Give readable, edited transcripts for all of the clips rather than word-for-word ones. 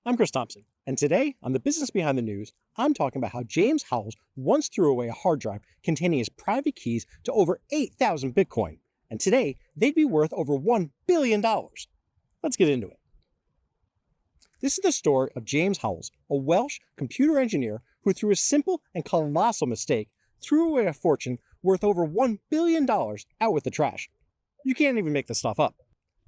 I'm Chris Thompson, and today on The Business Behind the News, I'm talking about how James Howells once threw away a hard drive containing his private keys to over 8,000 Bitcoin, and today they'd be worth over $1 billion. Let's get into it. This is the story of James Howells, a Welsh computer engineer who, through a simple and colossal mistake, threw away a fortune worth over $1 billion out with the trash. You can't even make this stuff up.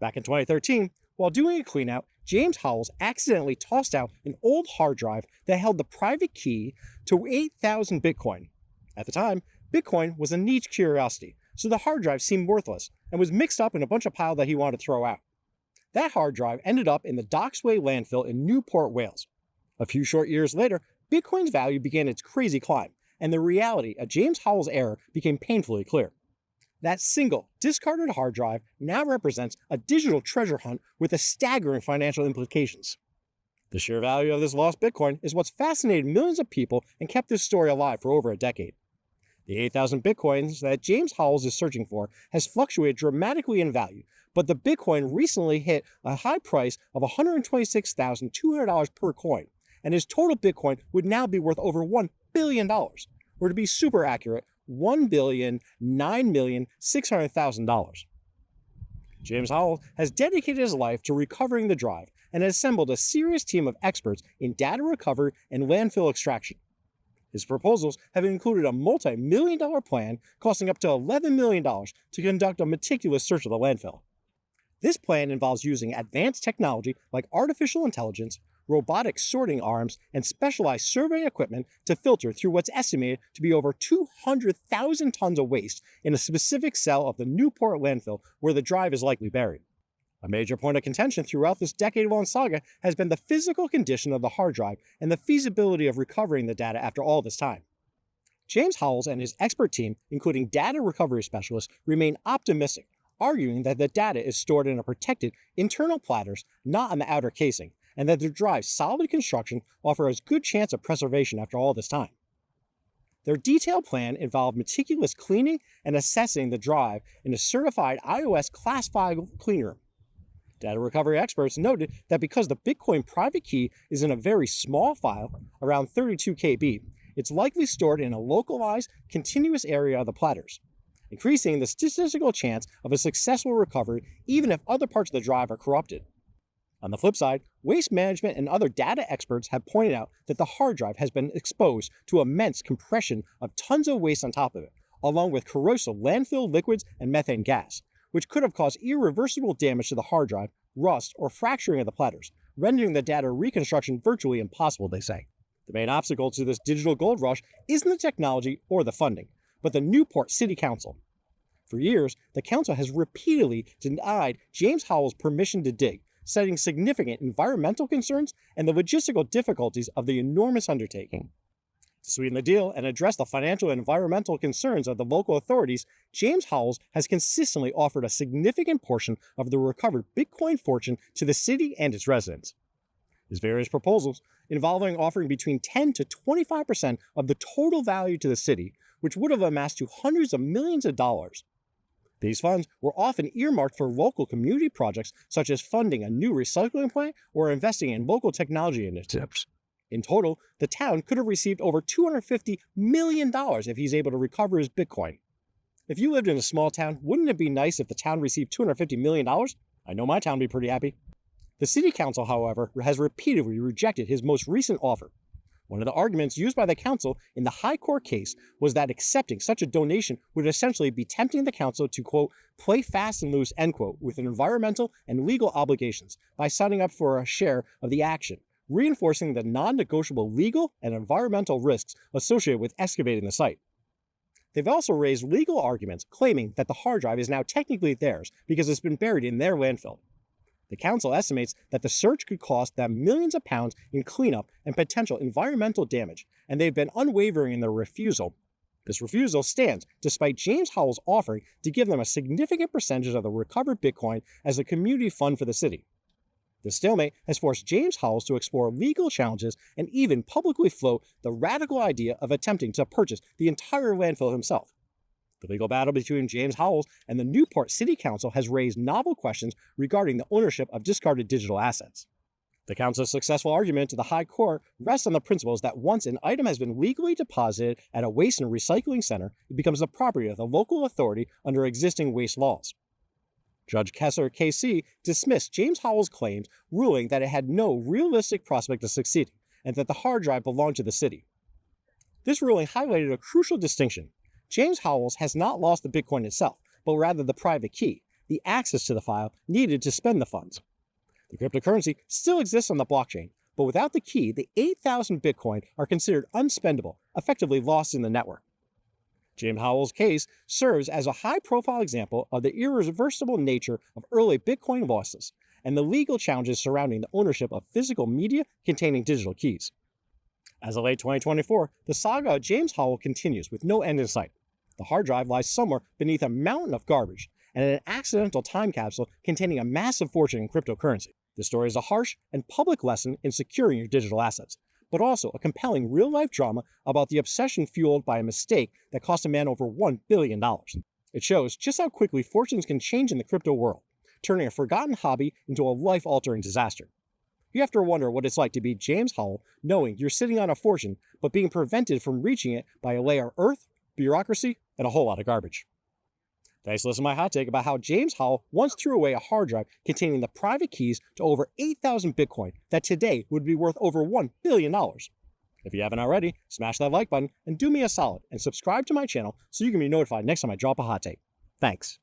Back in 2013, while doing a cleanout, James Howells accidentally tossed out an old hard drive that held the private key to 8,000 Bitcoin. At the time, Bitcoin was a niche curiosity, so the hard drive seemed worthless and was mixed up in a bunch of pile that he wanted to throw out. That hard drive ended up in the Docksway landfill in Newport, Wales. A few short years later, Bitcoin's value began its crazy climb, and the reality of James Howells' error became painfully clear. That single, discarded hard drive now represents a digital treasure hunt with a staggering financial implications. The sheer value of this lost Bitcoin is what's fascinated millions of people and kept this story alive for over a decade. The 8,000 Bitcoins that James Howells is searching for has fluctuated dramatically in value, but the Bitcoin recently hit a high price of $126,200 per coin, and his total Bitcoin would now be worth over $1 billion, or to be super accurate, $1,009,600,000. James Howells has dedicated his life to recovering the drive and has assembled a serious team of experts in data recovery and landfill extraction. His proposals have included a multi-million-dollar plan costing up to $11 million to conduct a meticulous search of the landfill. This plan involves using advanced technology like artificial intelligence, robotic sorting arms, and specialized survey equipment to filter through what's estimated to be over 200,000 tons of waste in a specific cell of the Newport landfill where the drive is likely buried. A major point of contention throughout this decade-long saga has been the physical condition of the hard drive and the feasibility of recovering the data after all this time. James Howells and his expert team, including data recovery specialists, remain optimistic, arguing that the data is stored in a protected internal platters, not on the outer casing, and that the drive's solid construction offers a good chance of preservation after all this time. Their detailed plan involved meticulous cleaning and assessing the drive in a certified iOS Class 5 cleanroom. Data recovery experts noted that because the Bitcoin private key is in a very small file, around 32 KB, it's likely stored in a localized, continuous area of the platters, increasing the statistical chance of a successful recovery even if other parts of the drive are corrupted. On the flip side, waste management and other data experts have pointed out that the hard drive has been exposed to immense compression of tons of waste on top of it, along with corrosive landfill liquids and methane gas, which could have caused irreversible damage to the hard drive, rust, or fracturing of the platters, rendering the data reconstruction virtually impossible, they say. The main obstacle to this digital gold rush isn't the technology or the funding, but the Newport City Council. For years, the council has repeatedly denied James Howells permission to dig, citing significant environmental concerns and the logistical difficulties of the enormous undertaking. To sweeten the deal and address the financial and environmental concerns of the local authorities, James Howells has consistently offered a significant portion of the recovered Bitcoin fortune to the city and its residents. His various proposals, involving offering between 10 to 25% of the total value to the city, which would have amassed to hundreds of millions of dollars. These funds were often earmarked for local community projects such as funding a new recycling plant or investing in local technology initiatives. In total, the town could have received over $250 million if he's able to recover his Bitcoin. If you lived in a small town, wouldn't it be nice if the town received $250 million? I know my town would be pretty happy. The city council, however, has repeatedly rejected his most recent offer. One of the arguments used by the council in the high court case was that accepting such a donation would essentially be tempting the council to, quote, play fast and loose, end quote, with environmental and legal obligations by signing up for a share of the action, reinforcing the non-negotiable legal and environmental risks associated with excavating the site. They've also raised legal arguments claiming that the hard drive is now technically theirs because it's been buried in their landfill. The council estimates that the search could cost them millions of pounds in cleanup and potential environmental damage, and they've been unwavering in their refusal. This refusal stands despite James Howells offering to give them a significant percentage of the recovered Bitcoin as a community fund for the city. The stalemate has forced James Howells to explore legal challenges and even publicly float the radical idea of attempting to purchase the entire landfill himself. The legal battle between James Howells and the Newport City Council has raised novel questions regarding the ownership of discarded digital assets. The counsel's successful argument to the High Court rests on the principles that once an item has been legally deposited at a waste and recycling center, it becomes the property of the local authority under existing waste laws. Judge Kessler KC dismissed James Howells' claims, ruling that it had no realistic prospect of succeeding and that the hard drive belonged to the city. This ruling highlighted a crucial distinction. James Howells has not lost the Bitcoin itself, but rather the private key, the access to the file needed to spend the funds. The cryptocurrency still exists on the blockchain, but without the key, the 8,000 Bitcoin are considered unspendable, effectively lost in the network. James Howells' case serves as a high-profile example of the irreversible nature of early Bitcoin losses and the legal challenges surrounding the ownership of physical media containing digital keys. As of late 2024, the saga of James Howells continues with no end in sight. The hard drive lies somewhere beneath a mountain of garbage and an accidental time capsule containing a massive fortune in cryptocurrency. The story is a harsh and public lesson in securing your digital assets, but also a compelling real-life drama about the obsession fueled by a mistake that cost a man over $1 billion. It shows just how quickly fortunes can change in the crypto world, turning a forgotten hobby into a life-altering disaster. You have to wonder what it's like to be James Howells, knowing you're sitting on a fortune, but being prevented from reaching it by a layer of earth, bureaucracy, and a whole lot of garbage. Thanks for listening to my hot take about how James Howells once threw away a hard drive containing the private keys to over 8,000 Bitcoin that today would be worth over $1 billion. If you haven't already, smash that like button and do me a solid and subscribe to my channel so you can be notified next time I drop a hot take. Thanks.